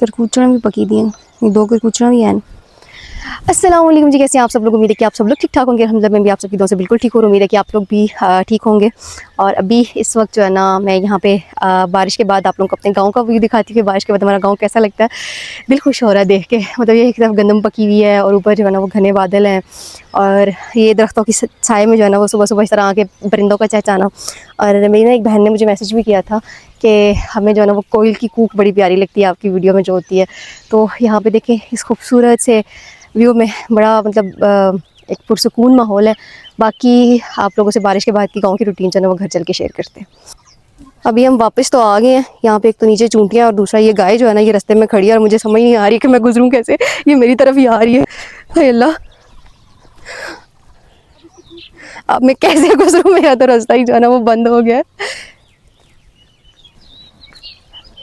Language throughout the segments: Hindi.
करकूचना भी पकी दी हैं, 2 करकूचना भी हैं। अस्सलाम वालेकुम जी, कैसे हैं आप सब लोग। उम्मीद है कि आप सब लोग ठीक ठाक होंगे। अल्हम्दुलिल्लाह मैं भी आप सबकी दुआ से बिल्कुल ठीक हूँ। उम्मीद है कि आप लोग भी ठीक होंगे। और अभी इस वक्त जो है ना मैं यहाँ पे बारिश के बाद आप लोगों को अपने गांव का व्यू दिखाती हूँ कि बारिश के बाद हमारा गांव कैसा लगता है। दिल खुश हो रहा है देख के। मतलब ये एक तरफ गंदम पकी हुई है और ऊपर जो है ना वो घने बादल हैं और ये दरख्तों की साए में जो है ना वो सुबह सुबह इस तरह आके परिंदों का चहचहाना। और मेरी ना एक बहन ने मुझे मैसेज भी किया था कि हमें जो है ना वो कोयल की कूक बड़ी प्यारी लगती है आपकी वीडियो में जो होती है। तो यहाँ पे देखें इस खूबसूरत से व्यू में बड़ा मतलब एक पुरसुकून माहौल है। बाकी आप लोगों से बारिश के बाद की गांव की रूटीन जो है ना वो घर चल के शेयर करते हैं। अभी हम वापस तो आ गए हैं। यहाँ पे एक तो नीचे चूंटियाँ और दूसरा ये गाय जो है ना ये रास्ते में खड़ी है और मुझे समझ नहीं आ रही कि मैं गुजरूँ कैसे। ये मेरी तरफ ही आ रही है। हाय अल्लाह, अब मैं कैसे गुजरूँ, मेरा तो रास्ता ही जो है ना वो बंद हो गया है।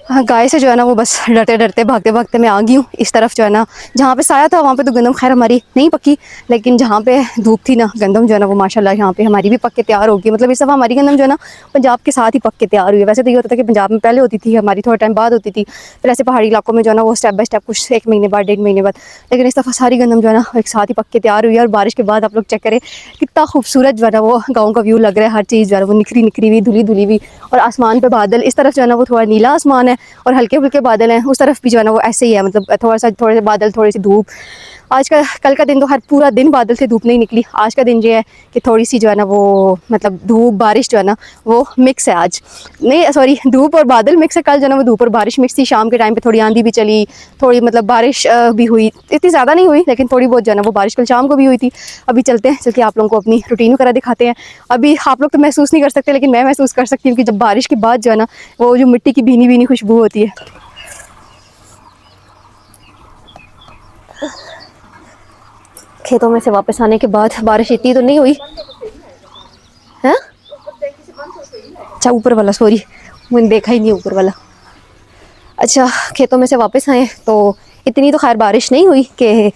हाँ, गाय से जो है ना वो बस डरते डरते भागते भागते मैं आ गई हूँ इस तरफ जो है ना जहाँ पे साया था वहाँ पे तो गंदम खैर हमारी नहीं पकी, लेकिन जहाँ पे धूप थी ना गंदम जो है ना वो माशाल्लाह यहाँ पे हमारी भी पक के तैयार होगी। मतलब इस दफ़ा हमारी गंदम जो है ना पंजाब के साथ ही पक के तैयार हुई है। वैसे तो ये होता था कि पंजाब में पहले होती थी, हमारी थोड़ा टाइम बाद होती थी, फिर ऐसे पहाड़ी इलाकों में जो है ना वो स्टेप बाय स्टेप कुछ 1 महीने बाद 1.5 महीने बाद, लेकिन इस दफ़ा सारी गंदम जो है ना एक साथ ही पक के तैयार हुई है। और बारिश के बाद आप लोग चेक करें कितना खूबसूरत जो है ना वो गाँव का व्यू लग रहा है। हर चीज़ जो है वो निखरी निखरी हुई धुली धुली हुई और आसमान पे बादल इस तरफ जो है ना वो थोड़ा नीला आसमान है और हल्के फुल्के बादल हैं। उस तरफ भी जो है ना वो ऐसे ही है, मतलब थोड़े से बादल थोड़ी सी धूप। आज का कल का दिन तो हर पूरा दिन बादल से धूप नहीं निकली। आज का दिन ये है कि थोड़ी सी जो है ना वो मतलब धूप बारिश जो है ना वो मिक्स है आज। नहीं सॉरी, धूप और बादल मिक्स है। कल जो है ना वो धूप और बारिश मिक्स थी। शाम के टाइम पे थोड़ी आंधी भी चली, थोड़ी मतलब बारिश भी हुई, इतनी ज़्यादा नहीं हुई लेकिन थोड़ी बहुत जो है ना वो बारिश कल शाम को भी हुई थी। अभी चलते हैं, चल के आप लोगों को अपनी रूटीन वगैरह दिखाते हैं। अभी आप लोग तो महसूस नहीं कर सकते लेकिन मैं महसूस कर सकती हूँ कि जब बारिश के बाद जो है ना वो जो मिट्टी की भीनी भीनी खुशबू होती है। खेतों में से वापस आने के बाद बारिश इतनी तो नहीं हुई है। अच्छा ऊपर वाला, सॉरी मैंने देखा ही नहीं ऊपर वाला। अच्छा, खेतों में से वापस आए तो इतनी तो खैर बारिश नहीं हुई कि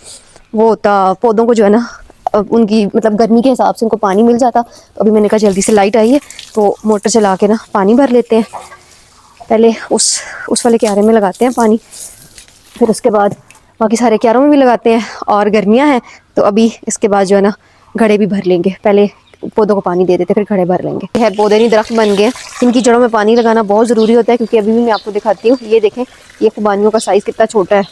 वो होता पौधों को जो है ना उनकी मतलब गर्मी के हिसाब से उनको पानी मिल जाता। तो अभी मैंने कहा जल्दी से लाइट आई है तो मोटर चला के ना पानी भर लेते हैं। पहले उस वाले क्यारे में लगाते हैं पानी, फिर उसके बाद बाकी सारे क्यारों में भी लगाते हैं। और गर्मियाँ हैं तो अभी इसके बाद जो है ना घड़े भी भर लेंगे। पहले पौधों को पानी दे देते फिर घड़े भर लेंगे। है पौधे नहीं दरख्त बन गए, इनकी जड़ों में पानी लगाना बहुत ज़रूरी होता है क्योंकि अभी भी मैं आपको दिखाती हूँ। ये देखें ये खुबानियों का साइज़ कितना छोटा है।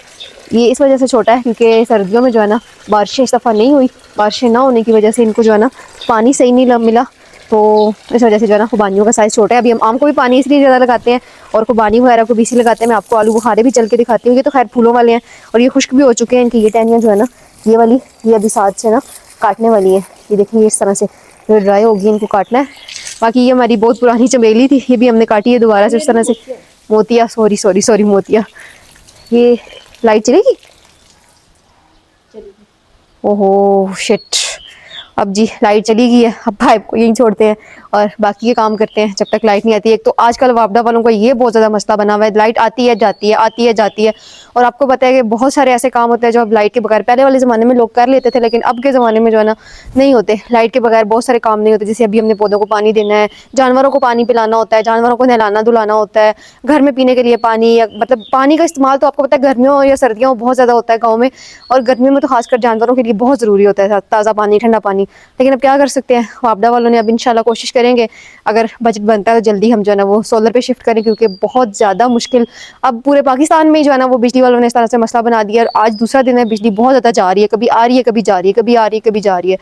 ये इस वजह से छोटा है क्योंकि सर्दियों में जो है ना बारिशें इस दफ़ा नहीं हुई। बारिशें ना होने की वजह से इनको जो है ना पानी सही नहीं मिला, तो इस वजह से जो है ना खुबानियों का साइज़ छोटा है। अभी हम आम को भी पानी इसलिए ज़्यादा लगाते हैं और खुबानी वगैरह को भी इसी लगाते हैं। मैं आपको आलू बुखारे भी चल के दिखाती हूँ। ये तो खैर फूलों वाले हैं और ये खुश्क भी हो चुके हैं। इनकी ये टहनियाँ जो है ना ये वाली ये अभी साथ से ना काटने वाली है। ये देखिए इस तरह से फिर ड्राई होगी, इनको काटना है। बाकी ये हमारी बहुत पुरानी चमेली थी, ये भी हमने काटी है दोबारा से उस तरह से। मोतिया सॉरी मोतिया। ये लाइट चलेगी, ओहो शिट। अब जी लाइट चली गई है, अब पाइप को यहीं छोड़ते हैं और बाकी के काम करते हैं जब तक लाइट नहीं आती है। एक तो आजकल वापडा वालों को ये बहुत ज़्यादा मसला बना हुआ है, लाइट आती है जाती है आती है जाती है। और आपको पता है कि बहुत सारे ऐसे काम होते हैं जो अब लाइट के बगैर पहले वाले ज़माने में लोग कर लेते थे लेकिन अब के ज़माने में जो है ना नहीं होते। लाइट के बगैर बहुत सारे काम नहीं होते। जैसे अभी हमने पौधों को पानी देना है, जानवरों को पानी पिलाना होता है, जानवरों को नहलाना धुलाना होता है, घर में पीने के लिए पानी, या मतलब पानी का इस्तेमाल तो आपको पता है गर्मियों या सर्दियों में बहुत ज़्यादा होता है गाँव में, और गर्मियों में तो खासकर जानवरों के लिए बहुत ज़रूरी होता है ताज़ा पानी ठंडा पानी। लेकिन अब क्या कर सकते हैं, वापडा वालों ने अब इंशाल्लाह कोशिश करेंगे अगर बजट बनता है तो जल्दी हम जो है ना वो सोलर पे शिफ्ट करें क्योंकि बहुत ज़्यादा मुश्किल अब पूरे पाकिस्तान में ही जो है ना वो बिजली वालों ने इस तरह से मसला बना दिया। और आज दूसरा दिन है बिजली बहुत ज़्यादा जा रही है, कभी आ रही है कभी जा रही है, कभी आ रही है कभी जा रही है।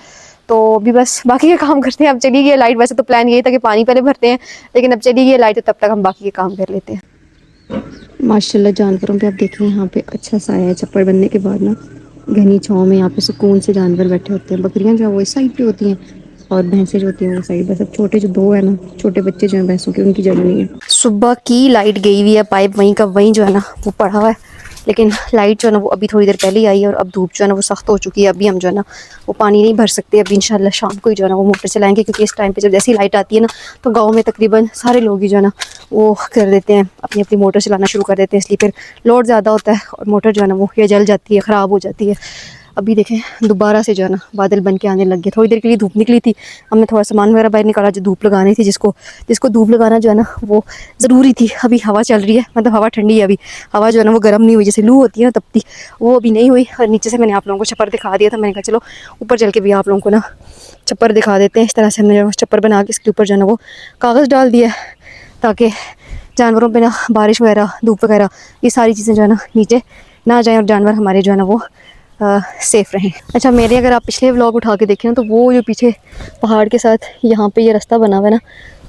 तो अभी बस बाकी के काम करते हैं। अब चली गई लाइट, वैसे तो प्लान यही था कि पानी पहले भरते हैं लेकिन अब चली गई लाइट तो तब तक हम बाकी के काम कर लेते हैं। माशाल्लाह जानवरों पे आप देखिए यहाँ पे अच्छा साया है। चप्पड़ बनने के बाद ना घनी छाँव में यहाँ पे सुकून से जानवर बैठे होते हैं। बकरियाँ जो है वो इस साइड पे होती हैं और भैंसें जो होती हैं वो साइड। बस अब छोटे जो 2 है ना छोटे बच्चे जो हैं भैंसों के, उनकी जगह नहीं है। सुबह की लाइट गई हुई है, पाइप वहीं का वहीं जो है ना वो पड़ा हुआ है, लेकिन लाइट जो है ना वो अभी थोड़ी देर पहले ही आई है और अब धूप जो है ना वो सख्त हो चुकी है। अभी हम जो है ना वो पानी नहीं भर सकते। अभी इंशाल्लाह शाम को ही जो है ना वो मोटर चलाएंगे क्योंकि इस टाइम पे जब जैसी लाइट आती है ना तो गांव में तकरीबन सारे लोग ही जो है ना वो कर देते हैं, अपनी अपनी मोटर चलाना शुरू कर देते हैं। इसलिए फिर लोड ज़्यादा होता है और मोटर जो है ना वो ये जल जाती है, ख़राब हो जाती है। अभी देखें दोबारा से जो है ना बादल बन के आने लग गए। थोड़ी देर के लिए धूप निकली थी, हमने थोड़ा सामान वगैरह बाहर निकाला जो धूप लगानी थी, जिसको धूप लगाना जो है ना वो ज़रूरी थी। अभी हवा चल रही है, मतलब हवा ठंडी है अभी, हवा जो है ना वो गर्म नहीं हुई, जैसे लू होती है ना तपती, वो अभी नहीं हुई। और नीचे से मैंने आप लोगों को छप्पर दिखा दिया था, मैंने कहा चलो ऊपर चल के भी आप लोगों को ना छप्पर दिखा देते हैं। इस तरह से हमने जो छप्पर बना के इसके ऊपर जो है ना वो कागज़ डाल दिया ताकि जानवरों पे ना बारिश वगैरह धूप वगैरह ये सारी चीज़ें जो है ना नीचे ना जाएं और जानवर हमारे जो है ना वो सेफ़ रहें। अच्छा, मेरे अगर आप पिछले व्लॉग उठा के देखें ना तो वो जो पीछे पहाड़ के साथ यहाँ पे ये रास्ता बना हुआ है ना,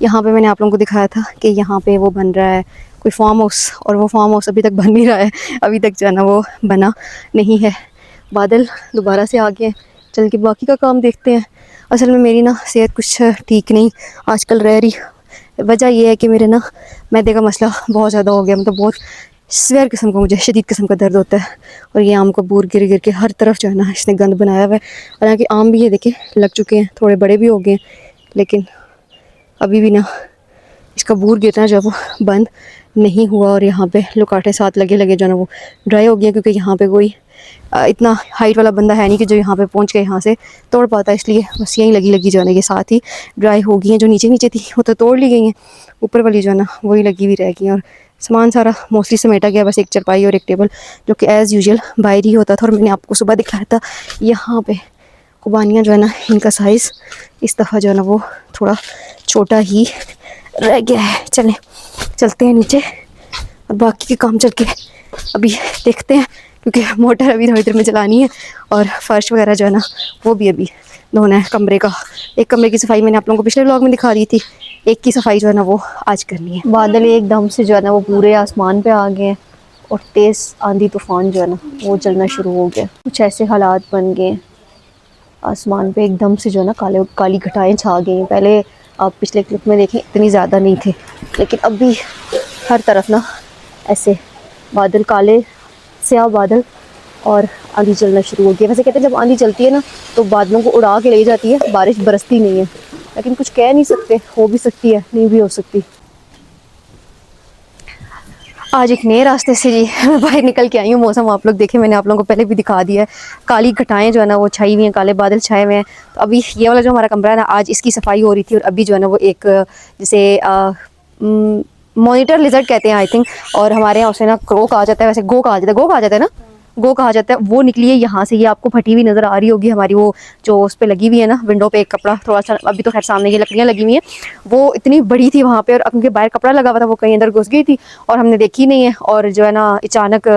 यहाँ पे मैंने आप लोगों को दिखाया था कि यहाँ पे वो बन रहा है कोई फार्म हाउस, और वो फार्म हाउस अभी तक बन नहीं रहा है, अभी तक जो है ना वो बना नहीं है। बादल दोबारा से आ गए, चल के बाकी का काम देखते हैं। असल में मेरी ना सेहत कुछ ठीक नहीं आजकल रह रही। वजह यह है कि मेरे ना मैदे का मसला बहुत ज़्यादा हो गया, मतलब बहुत सीवियर किस्म का, मुझे शदीद किस्म का दर्द होता है। और ये आम का बूर गिर गिर के हर तरफ जो है ना इसने गंद बनाया हुआ है। हालांकि आम भी ये देखें लग चुके हैं, थोड़े बड़े भी हो गए हैं, लेकिन अभी भी ना इसका बूर गिरना जो है वो बंद नहीं हुआ। और यहाँ पे लुकाटे साथ लगे लगे जो है ना वो ड्राई हो गए, क्योंकि यहाँ पे कोई इतना हाइट वाला बंदा है नहीं कि जो यहाँ पे पहुँच के यहाँ से तोड़ पाता, इसलिए बस यहीं लगी लगी जो है ना ये साथ ही ड्राई हो गई हैं। जो नीचे नीचे थी वो तो तोड़ ली गई हैं, ऊपर वाली जो है ना वही लगी हुई रह गई। और सामान सारा मोस्टली समेटा गया, बस एक चारपाई और एक टेबल जो कि एज़ यूजुअल बाहर ही होता था। और मैंने आपको सुबह दिखाया था यहाँ पे कुबानियाँ जो है ना इनका साइज़ इस दफ़ा जो है ना वो थोड़ा छोटा ही रह गया है। चलते हैं नीचे और बाकी के काम चल के अभी देखते हैं, क्योंकि मोटर अभी थोड़ी देर में चलानी है और फर्श वगैरह जो है ना वो भी अभी धोना है। कमरे का एक कमरे की सफाई मैंने आप लोगों को पिछले व्लॉग में दिखा दी थी, एक की सफाई जो है ना वो आज करनी है। बादल एकदम से जो है ना वो पूरे आसमान पे आ गए हैं और तेज़ आंधी तूफान जो है ना वो चलना शुरू हो गया। कुछ ऐसे हालात बन गए आसमान पे, एकदम से जो है ना काली घटाएं छा गई हैं। पहले आप पिछले क्लिप में देखें इतनी ज़्यादा नहीं थे, लेकिन अब भी हर तरफ ना ऐसे बादल, काले स्याह बादल और आंधी चलना शुरू हो गई। वैसे कहते हैं जब आंधी चलती है ना तो बादलों को उड़ा के ले जाती है, बारिश बरसती नहीं है, लेकिन कुछ कह नहीं सकते, हो भी सकती है नहीं भी हो सकती। आज एक नए रास्ते से जी मैं बाहर निकल के आई हूँ। मौसम आप लोग देखें, मैंने आप लोगों को पहले भी दिखा दिया है, काली घटाएं जो है ना वो छाई हुई हैं, काले बादल छाए हुए हैं। तो अभी ये वाला जो हमारा कमरा है ना आज इसकी सफाई हो रही थी, और अभी जो है ना वो एक जैसे मॉनिटर लिजर्ड कहते हैं आई थिंक, और हमारे यहाँ उसे ना क्रो कहा जाता है, वैसे गो कहा जाता है ना, गो कहा जाता है। वो निकली है यहाँ से, ये आपको फटी हुई नज़र आ रही होगी हमारी वो जो उस पर लगी हुई है ना विंडो पे एक कपड़ा थोड़ा सा, अभी तो खैर सामने ये लकड़ियाँ लगी हुई हैं, वो इतनी बड़ी थी वहाँ पे और उनके बाहर कपड़ा लगा हुआ था, वो कहीं अंदर घुस गई थी और हमने देखी नहीं है। और जो है ना अचानक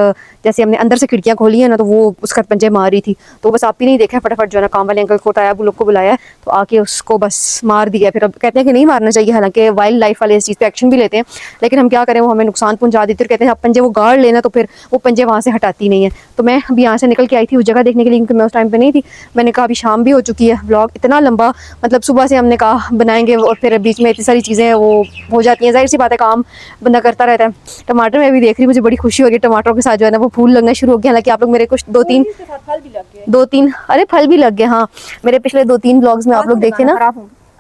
जैसे हमने अंदर से खिड़कियाँ खोली है ना तो वो उसका पंजे मार रही थी, तो बस आप ही नहीं देखा, फटाफट जो है ना काम वाले अंकल को उठाया, वो लोग को बुलाया तो आके उसको बस मार दिया। फिर अब कहते हैं कि नहीं मारना चाहिए, हालांकि वाइल्ड लाइफ वाले इस चीज़ पे एक्शन भी लेते हैं, लेकिन हम क्या करें, वो हमें नुकसान पहुंचा देते हैं। कहते हैं आप पंजे वो गाड़ लेना, तो फिर वो पंजे वहाँ से हटाती नहीं है। तो मैं अभी यहाँ से निकल के आई थी उस जगह देखने के लिए, क्योंकि मैं उस टाइम पे नहीं थी। मैंने कहा अभी शाम भी हो चुकी है, व्लॉग इतना लंबा, मतलब सुबह से हमने कहा बनाएंगे और फिर बीच में इतनी सारी चीज़ें वो हो जाती हैं, जाहिर सी बात है काम बंदा करता रहता है। टमाटर मैं भी देख रही, मुझे बड़ी खुशी हो रही है, टमाटरों के साथ जो है ना वो फूल लगना शुरू हो गया। हालांकि आप लोग मेरे कुछ दो तीन अरे फल भी लग गए, हाँ मेरे पिछले 2-3 व्लॉग्स में आप लोग देखे ना,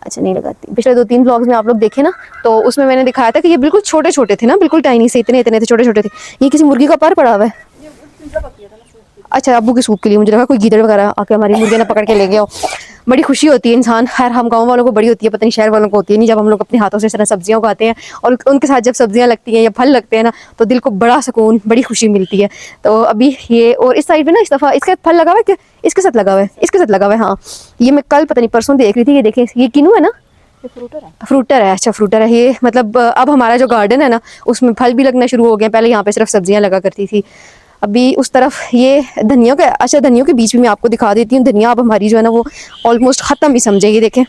अच्छा नहीं लगाती, पिछले 2-3 व्लॉग्स में आप लोग देखे ना तो उसमें मैंने दिखाया था कि ये बिल्कुल छोटे छोटे थे ना, बिल्कुल टाइनी से, इतने इतने थे, छोटे छोटे थे। ये किसी मुर्गी का पर पड़ा हुआ है, अच्छा अब्बू के सूप के लिए, मुझे लगा कोई गीदड़ वगैरह आके हमारी मुर्गी ना पकड़ के ले गया हो। बड़ी खुशी होती है इंसान, खैर हम गांव वालों को बड़ी होती है, पता नहीं शहर वालों को होती है नहीं, जब हम लोग अपने हाथों से इस तरह सब्जियां उगाते हैं और उनके साथ जब सब्जियां लगती हैं या फल लगते हैं ना तो दिल को बड़ा सुकून, बड़ी खुशी मिलती है। तो अभी ये और इस साइड पे ना इस दफ़ा इसका फल लगा हुआ है, इसके साथ लगा हुआ है, इसके साथ लगा हुआ है, हाँ ये मैं कल पता नहीं परसों देख रही थी। ये देखें ये किनू है ना, फ्रूटर है, अच्छा फ्रूटर है ये। मतलब अब हमारा जो गार्डन है ना उसमें फल भी लगना शुरू हो गए, पहले यहाँ पे सिर्फ सब्जियां लगा करती थी। अभी उस तरफ ये धनिया का, अच्छा धनिया के बीज भी मैं आपको दिखा देती हूँ। धनिया अब हमारी जो है ना वो ऑलमोस्ट ख़त्म ही समझे, ये देखें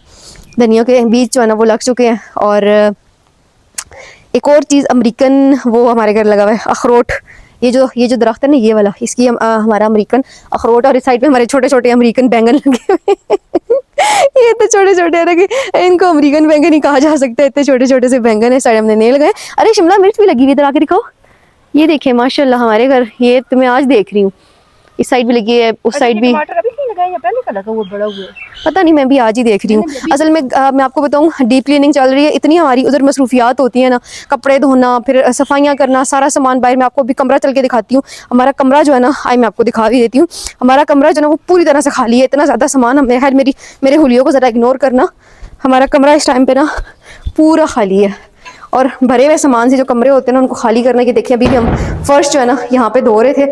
धनिया के बीज जो है ना वो लग चुके हैं। और एक और चीज़ अमेरिकन वो हमारे घर लगा हुआ है, अखरोट, ये जो दरख्त है ना ये वाला, इसकी हमारा अमेरिकन अखरोट, और इस साइड पे हमारे छोटे छोटे अमेरिकन बैंगन लगे हुए ये तो छोटे छोटे है ना कि इनको अमेरिकन बैंगन ही कहा जा सकता है, इतने छोटे छोटे से बैंगन है। साइड हमने नहीं लगाए। अरे शिमला मिर्च भी लगी हुई, इधर आके दिखाओ, ये देखें माशाल्लाह हमारे घर, ये तो मैं आज देख रही हूँ, इस साइड भी लगी है, उस साइड भी। टमाटर अभी नहीं लगाया या पहले का लगा हुआ बड़ा हुआ है? पता नहीं, मैं भी आज ही देख रही हूँ। असल में मैं आपको बताऊँ, डीप क्लीनिंग चल रही है, इतनी हमारी उधर मसरूफियात होती है ना, कपड़े धोना, फिर सफाइयाँ करना, सारा सामान बाहर। मैं आपको अभी कमरा चल के दिखाती हूँ। हमारा कमरा जो है ना, आई मैं आपको दिखा भी देती हूँ। हमारा कमरा जो है ना वो पूरी तरह से खाली है, इतना ज़्यादा सामान। हम खैर मेरे हुलियों को ज़रा इग्नोर करना। हमारा कमरा इस टाइम पे ना पूरा खाली है, और भरे हुए सामान से जो कमरे होते हैं ना उनको खाली करने की। देखिए अभी भी हम फर्श जो है ना यहाँ पे धो रहे थे।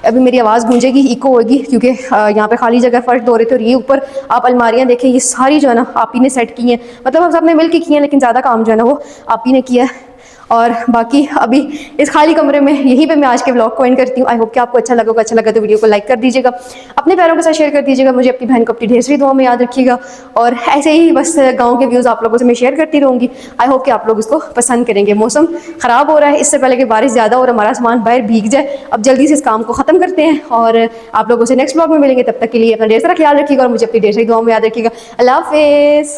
अभी मेरी आवाज़ गूंजेगी, इको होगी, क्योंकि यहाँ पे खाली जगह फर्श धो रहे थे। और ये ऊपर आप अलमारियाँ देखें, ये सारी जो है ना आप ही ने सेट की हैं। मतलब हम सब ने मिल के की हैं, लेकिन ज़्यादा काम जो है ना वो आप ही ने किया है। और बाकी अभी इस खाली कमरे में यहीं पे मैं आज के ब्लॉग को एंड करती हूँ। आई होप कि आपको अच्छा लगा होगा। अच्छा लगा तो वीडियो को लाइक कर दीजिएगा, अपने प्यारों के साथ शेयर कर दीजिएगा। मुझे अपनी बहन को अपनी ढेर सारी दुआ में याद रखिएगा, और ऐसे ही बस गाँव के व्यूज़ आप लोगों से मैं शेयर करती रहूँगी। आई होप कि आप लोग इसको पसंद करेंगे। मौसम ख़राब हो रहा है, इससे पहले कि बारिश ज़्यादा और हमारा सामान बाहर भीग जाए, अब जल्दी से इस काम को ख़त्म करते हैं, और आप लोगों से नेक्स्ट ब्लॉग में मिलेंगे। तब तक के लिए अपना ढेर सारा ख्याल रखिएगा, और मुझे अपनी ढेर सारी दुआ में याद रखिएगा। अल्लाह हाफिज़।